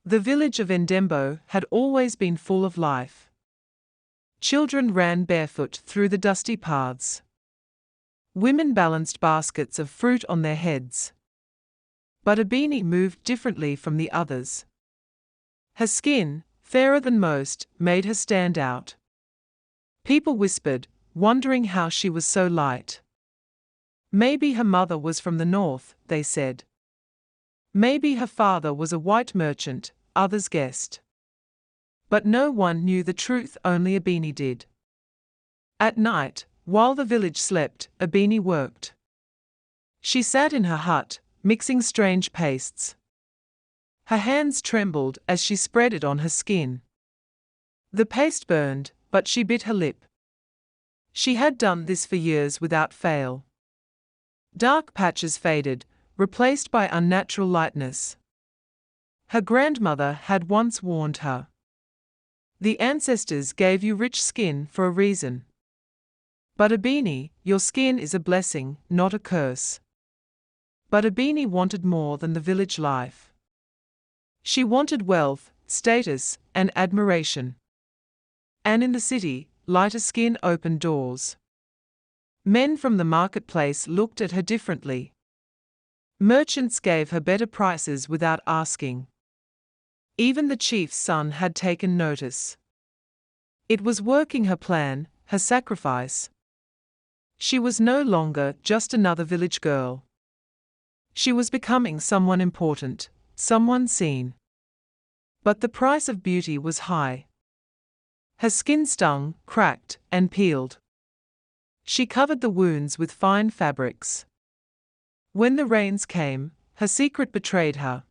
The village of Endembo had always been full of life. Children ran barefoot through the dusty paths. Women balanced baskets of fruit on their heads. But Abini moved differently from the others. Her skin, fairer than most, made her stand out. People whispered, wondering how she was so light. Maybe her mother was from the north, they said. Maybe her father was a white merchant, others guessed. But no one knew the truth, only Abini did. At night, while the village slept, Abini worked. She sat in her hut, mixing strange pastes. Her hands trembled as she spread it on her skin. The paste burned, but she bit her lip. She had done this for years without fail. Dark patches faded, replaced by unnatural lightness. Her grandmother had once warned her. The ancestors gave you rich skin for a reason. But Abini, your skin is a blessing, not a curse. But Abini wanted more than the village life. She wanted wealth, status, and admiration. And in the city, lighter skin opened doors. Men from the marketplace looked at her differently. Merchants gave her better prices without asking. Even the chief's son had taken notice. It was working her plan, her sacrifice. She was no longer just another village girl. She was becoming someone important, someone seen. But the price of beauty was high. Her skin stung, cracked, and peeled. She covered the wounds with fine fabrics. When the rains came, her secret betrayed her.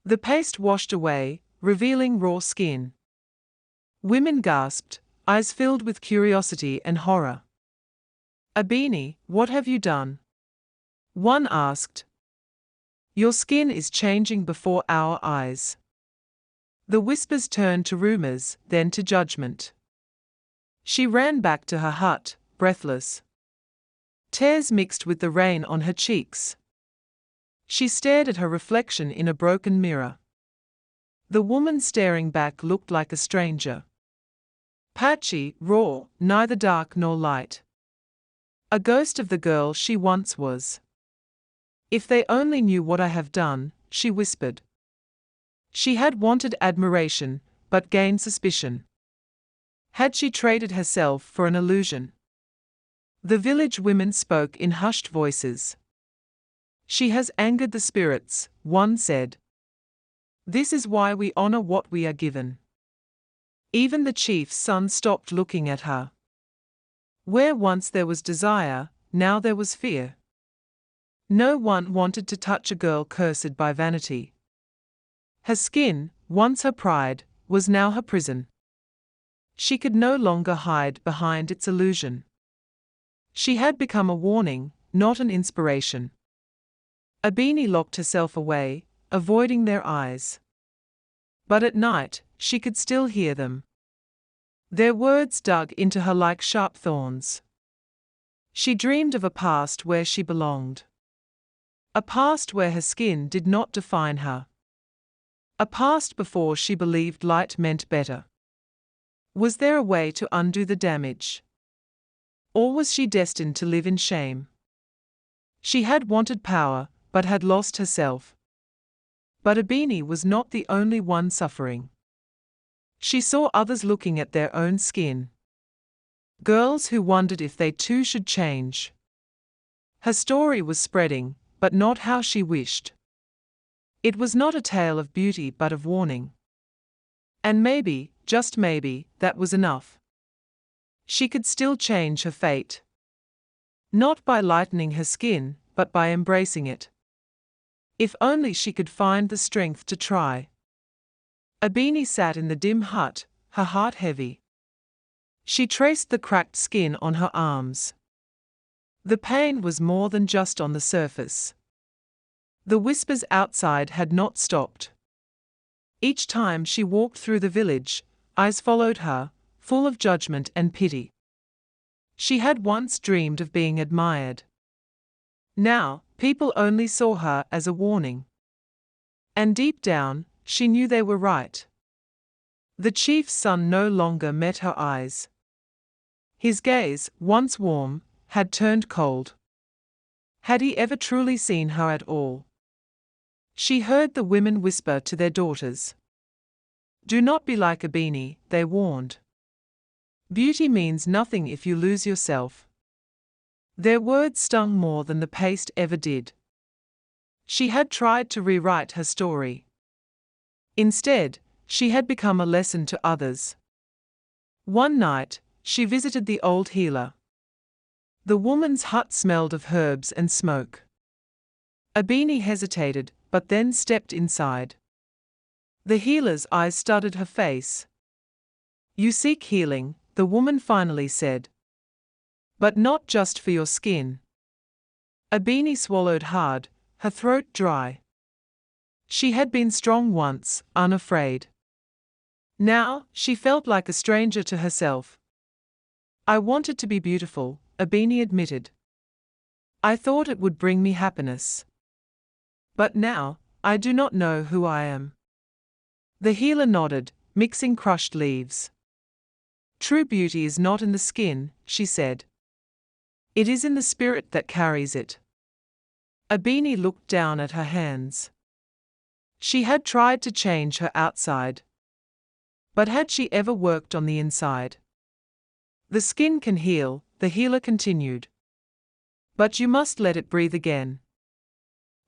The paste washed away, revealing raw skin. Women gasped, eyes filled with curiosity and horror. Abini, what have you done? One asked. Your skin is changing before our eyes. The whispers turned to rumors, then to judgment. She ran back to her hut, breathless. Tears mixed with the rain on her cheeks. She stared at her reflection in a broken mirror. The woman staring back looked like a stranger. Patchy, raw, neither dark nor light. A ghost of the girl she once was. If they only knew what I have done, she whispered. She had wanted admiration, but gained suspicion. Had she traded herself for an illusion? The village women spoke in hushed voices. She has angered the spirits, one said. This is why we honor what we are given. Even the chief's son stopped looking at her. Where once there was desire, now there was fear. No one wanted to touch a girl cursed by vanity. Her skin, once her pride, was now her prison. She could no longer hide behind its illusion. She had become a warning, not an inspiration. Abini locked herself away, avoiding their eyes. But at night, she could still hear them. Their words dug into her like sharp thorns. She dreamed of a past where she belonged. A past where her skin did not define her. A past before she believed light meant better. Was there a way to undo the damage? Or was she destined to live in shame? She had wanted power, but had lost herself. But Abini was not the only one suffering. She saw others looking at their own skin. Girls who wondered if they too should change. Her story was spreading, but not how she wished. It was not a tale of beauty but of warning. And maybe, just maybe, that was enough. She could still change her fate. Not by lightening her skin, but by embracing it. If only she could find the strength to try. Abini sat in the dim hut, her heart heavy. She traced the cracked skin on her arms. The pain was more than just on the surface. The whispers outside had not stopped. Each time she walked through the village, eyes followed her, full of judgment and pity. She had once dreamed of being admired. Now, people only saw her as a warning. And deep down, she knew they were right. The chief's son no longer met her eyes. His gaze, once warm, had turned cold. Had he ever truly seen her at all? She heard the women whisper to their daughters. "Do not be like a beanie," they warned. "Beauty means nothing if you lose yourself." Their words stung more than the paste ever did. She had tried to rewrite her story. Instead, she had become a lesson to others. One night, she visited the old healer. The woman's hut smelled of herbs and smoke. Abini hesitated, but then stepped inside. The healer's eyes studied her face. "You seek healing," the woman finally said. "But not just for your skin." Abini swallowed hard, her throat dry. She had been strong once, unafraid. Now, she felt like a stranger to herself. "I wanted to be beautiful," Abini admitted. "I thought it would bring me happiness. But now, I do not know who I am." The healer nodded, mixing crushed leaves. "True beauty is not in the skin," she said. "It is in the spirit that carries it." Abini looked down at her hands. She had tried to change her outside. But had she ever worked on the inside? "The skin can heal," the healer continued. "But you must let it breathe again.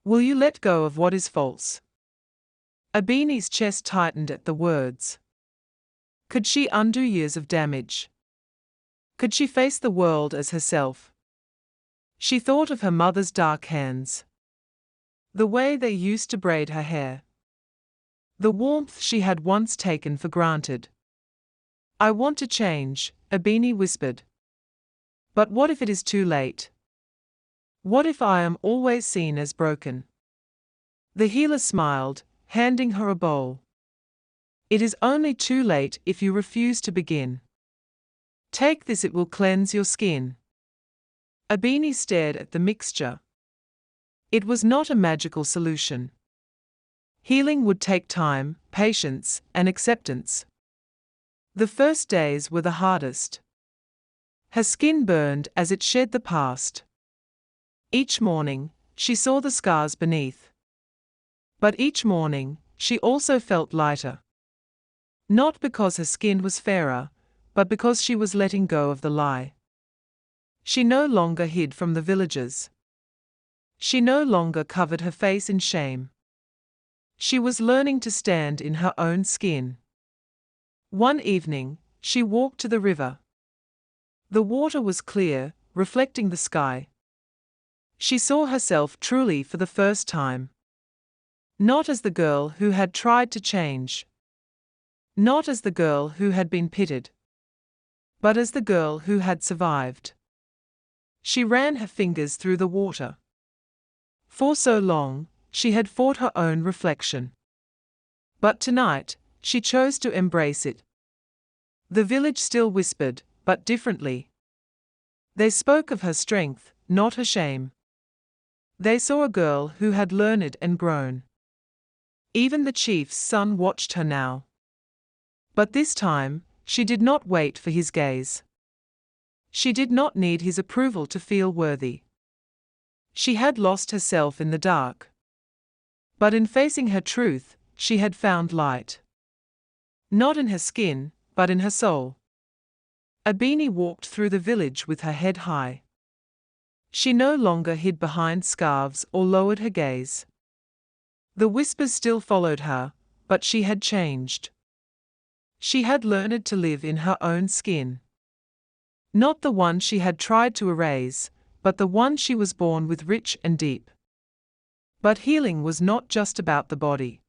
Will you let go of what is false?" Abini's chest tightened at the words. Could she undo years of damage? Could she face the world as herself? She thought of her mother's dark hands. The way they used to braid her hair. The warmth she had once taken for granted. "I want to change," Abini whispered. "But what if it is too late? What if I am always seen as broken?" The healer smiled, handing her a bowl. "It is only too late if you refuse to begin. Take this, it will cleanse your skin." Abini stared at the mixture. It was not a magical solution. Healing would take time, patience, and acceptance. The first days were the hardest. Her skin burned as it shed the past. Each morning, she saw the scars beneath. But each morning, she also felt lighter. Not because her skin was fairer, but because she was letting go of the lie. She no longer hid from the villagers. She no longer covered her face in shame. She was learning to stand in her own skin. One evening, she walked to the river. The water was clear, reflecting the sky. She saw herself truly for the first time. Not as the girl who had tried to change. Not as the girl who had been pitied. But as the girl who had survived. She ran her fingers through the water. For so long, she had fought her own reflection. But tonight, she chose to embrace it. The village still whispered, but differently. They spoke of her strength, not her shame. They saw a girl who had learned and grown. Even the chief's son watched her now. But this time, she did not wait for his gaze. She did not need his approval to feel worthy. She had lost herself in the dark. But in facing her truth, she had found light. Not in her skin, but in her soul. Abini walked through the village with her head high. She no longer hid behind scarves or lowered her gaze. The whispers still followed her, but she had changed. She had learned to live in her own skin. Not the one she had tried to erase, but the one she was born with, rich and deep. But healing was not just about the body.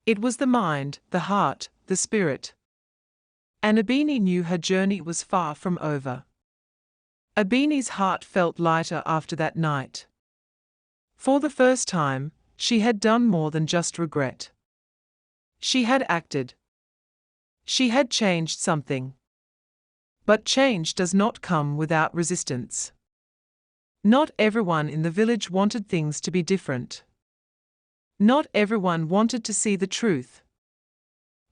It was the mind, the heart, the spirit. And Abini knew her journey was far from over. Abini's heart felt lighter after that night. For the first time, she had done more than just regret. She had acted. She had changed something. But change does not come without resistance. Not everyone in the village wanted things to be different. Not everyone wanted to see the truth.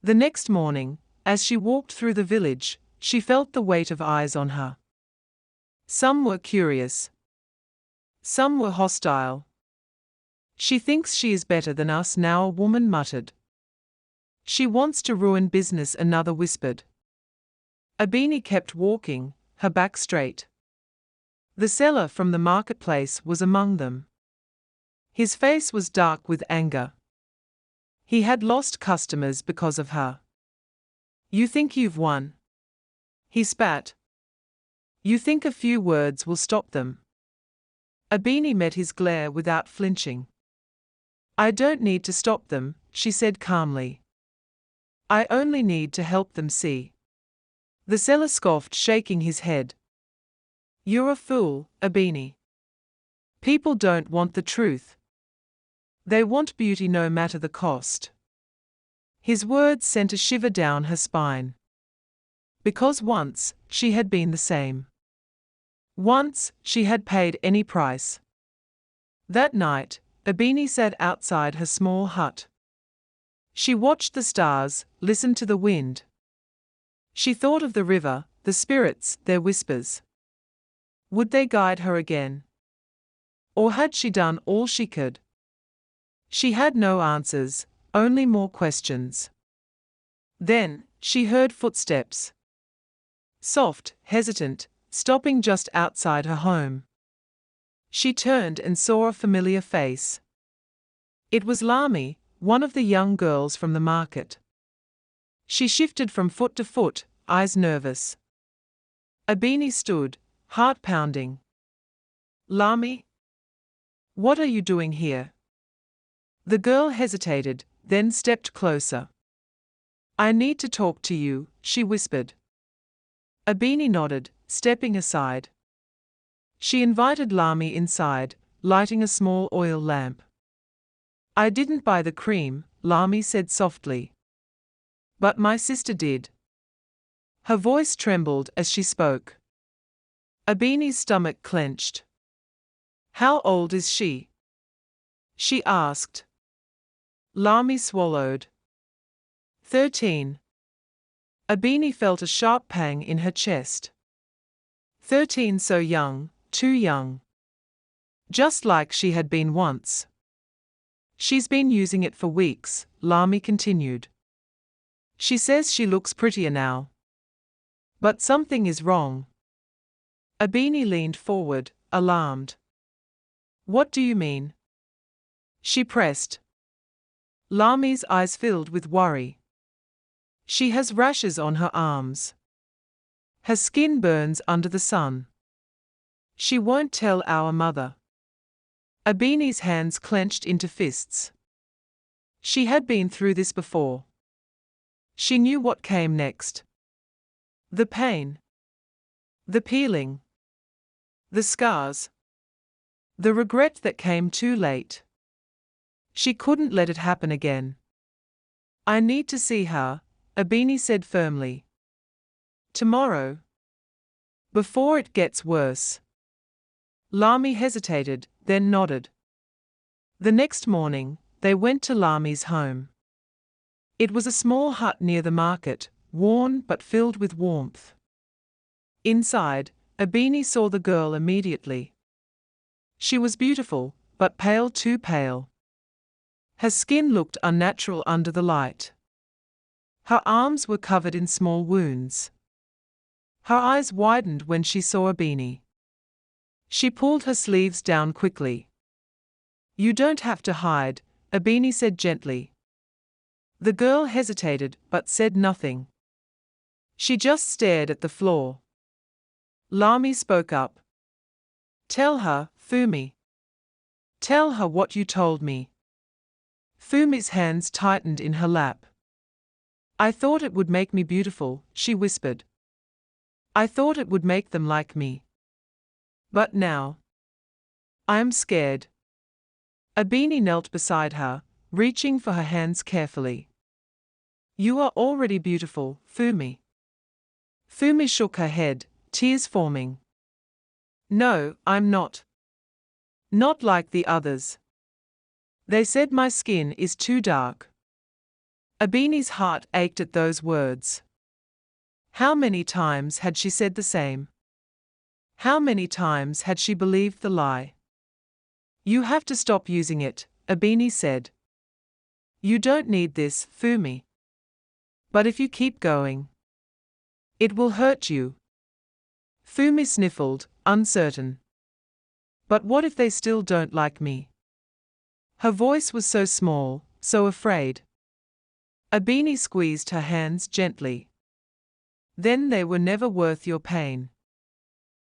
The next morning, as she walked through the village, she felt the weight of eyes on her. Some were curious. Some were hostile. She thinks she is better than us now, a woman muttered. She wants to ruin business, another whispered. Abini kept walking, her back straight. The seller from the marketplace was among them. His face was dark with anger. He had lost customers because of her. You think you've won? He spat. You think a few words will stop them? Abini met his glare without flinching. I don't need to stop them, she said calmly. I only need to help them see. The seller scoffed, shaking his head. You're a fool, Abini. People don't want the truth. They want beauty no matter the cost. His words sent a shiver down her spine. Because once, she had been the same. Once, she had paid any price. That night, Abini sat outside her small hut. She watched the stars, listened to the wind. She thought of the river, the spirits, their whispers. Would they guide her again? Or had she done all she could? She had no answers, only more questions. Then, she heard footsteps. Soft, hesitant, stopping just outside her home. She turned and saw a familiar face. It was Lami, one of the young girls from the market. She shifted from foot to foot, eyes nervous. Abini stood, heart pounding. Lami? What are you doing here? The girl hesitated, then stepped closer. I need to talk to you, she whispered. Abini nodded, stepping aside. She invited Lami inside, lighting a small oil lamp. I didn't buy the cream, Lami said softly. But my sister did. Her voice trembled as she spoke. Abini's stomach clenched. How old is she? She asked. Lami swallowed. 13. Abini felt a sharp pang in her chest. 13, so young, too young. Just like she had been once. She's been using it for weeks, Lami continued. She says she looks prettier now. But something is wrong. Abini leaned forward, alarmed. What do you mean? She pressed. Lami's eyes filled with worry. She has rashes on her arms. Her skin burns under the sun. She won't tell our mother. Abini's hands clenched into fists. She had been through this before. She knew what came next. The pain. The peeling. The scars. The regret that came too late. She couldn't let it happen again. I need to see her, Abini said firmly. Tomorrow. Before it gets worse. Lami hesitated, then nodded. The next morning, they went to Lami's home. It was a small hut near the market, worn but filled with warmth. Inside, Abini saw the girl immediately. She was beautiful, but pale, too pale. Her skin looked unnatural under the light. Her arms were covered in small wounds. Her eyes widened when she saw Abini. She pulled her sleeves down quickly. You don't have to hide, Abini said gently. The girl hesitated but said nothing. She just stared at the floor. Lami spoke up. Tell her, Fumi. Tell her what you told me. Fumi's hands tightened in her lap. I thought it would make me beautiful, she whispered. I thought it would make them like me. But now, I am scared. Abini knelt beside her, reaching for her hands carefully. You are already beautiful, Fumi. Fumi shook her head, tears forming. No, I'm not. Not like the others. They said my skin is too dark. Abini's heart ached at those words. How many times had she said the same? How many times had she believed the lie? You have to stop using it, Abini said. You don't need this, Fumi. But if you keep going, it will hurt you. Fumi sniffled, uncertain. But what if they still don't like me? Her voice was so small, so afraid. Abini squeezed her hands gently. Then they were never worth your pain.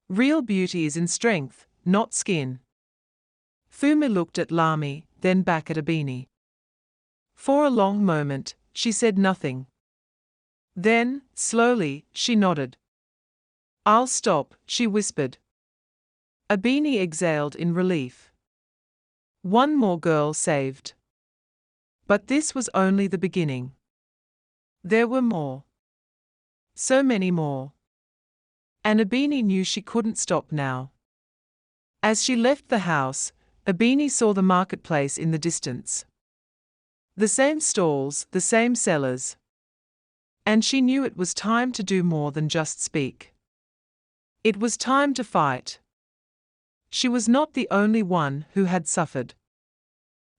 Real beauty is in strength, not skin. Fumi looked at Lami, then back at Abini. For a long moment, she said nothing. Then, slowly, she nodded. I'll stop, she whispered. Abini exhaled in relief. One more girl saved. But this was only the beginning. There were more. So many more. And Abini knew she couldn't stop now. As she left the house, Abini saw the marketplace in the distance. The same stalls, the same sellers. And she knew it was time to do more than just speak. It was time to fight. She was not the only one who had suffered.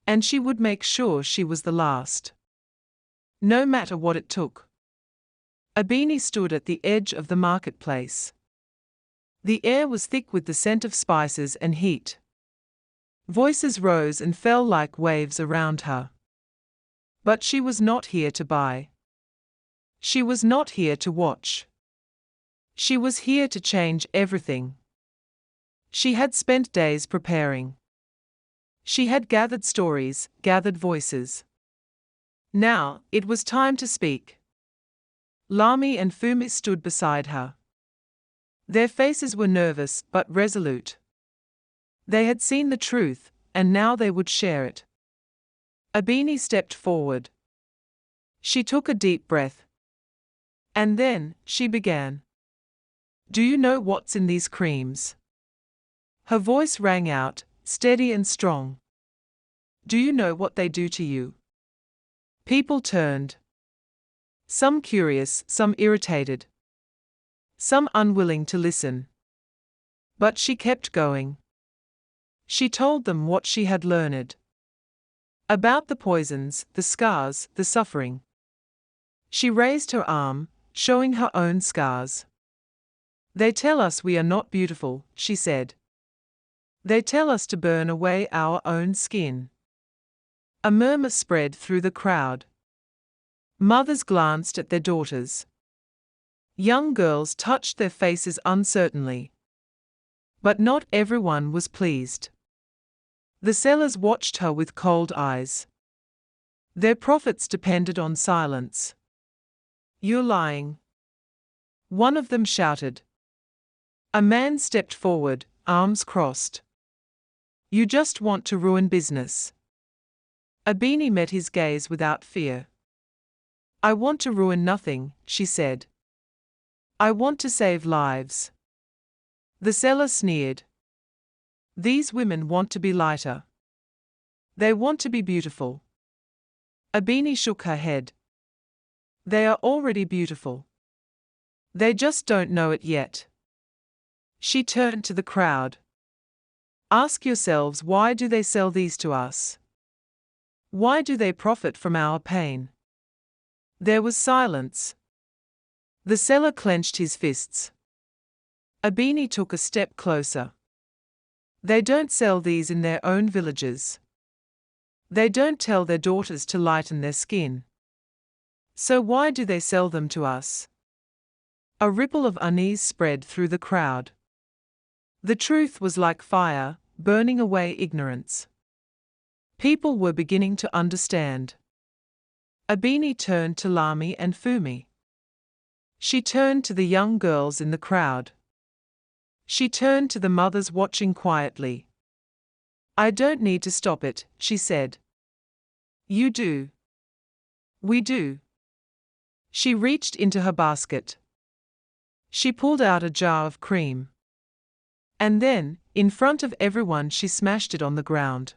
And she would make sure she was the last. No matter what it took. Abini stood at the edge of the marketplace. The air was thick with the scent of spices and heat. Voices rose and fell like waves around her. But she was not here to buy. She was not here to watch. She was here to change everything. She had spent days preparing. She had gathered stories, gathered voices. Now, it was time to speak. Lami and Fumi stood beside her. Their faces were nervous but resolute. They had seen the truth, and now they would share it. Abini stepped forward. She took a deep breath. And then, she began. Do you know what's in these creams? Her voice rang out, steady and strong. Do you know what they do to you? People turned. Some curious, some irritated. Some unwilling to listen. But she kept going. She told them what she had learned. About the poisons, the scars, the suffering. She raised her arm, showing her own scars. They tell us we are not beautiful, she said. They tell us to burn away our own skin. A murmur spread through the crowd. Mothers glanced at their daughters. Young girls touched their faces uncertainly. But not everyone was pleased. The sellers watched her with cold eyes. Their profits depended on silence. You're lying. One of them shouted. A man stepped forward, arms crossed. You just want to ruin business. Abini met his gaze without fear. I want to ruin nothing, she said. I want to save lives. The seller sneered. These women want to be lighter. They want to be beautiful. Abini shook her head. They are already beautiful. They just don't know it yet. She turned to the crowd. Ask yourselves, why do they sell these to us? Why do they profit from our pain? There was silence. The seller clenched his fists. Abini took a step closer. They don't sell these in their own villages. They don't tell their daughters to lighten their skin. So why do they sell them to us? A ripple of unease spread through the crowd. The truth was like fire, burning away ignorance. People were beginning to understand. Abini turned to Lami and Fumi. She turned to the young girls in the crowd. She turned to the mothers watching quietly. I don't need to stop it, she said. You do. We do. She reached into her basket. She pulled out a jar of cream. And then, in front of everyone, she smashed it on the ground.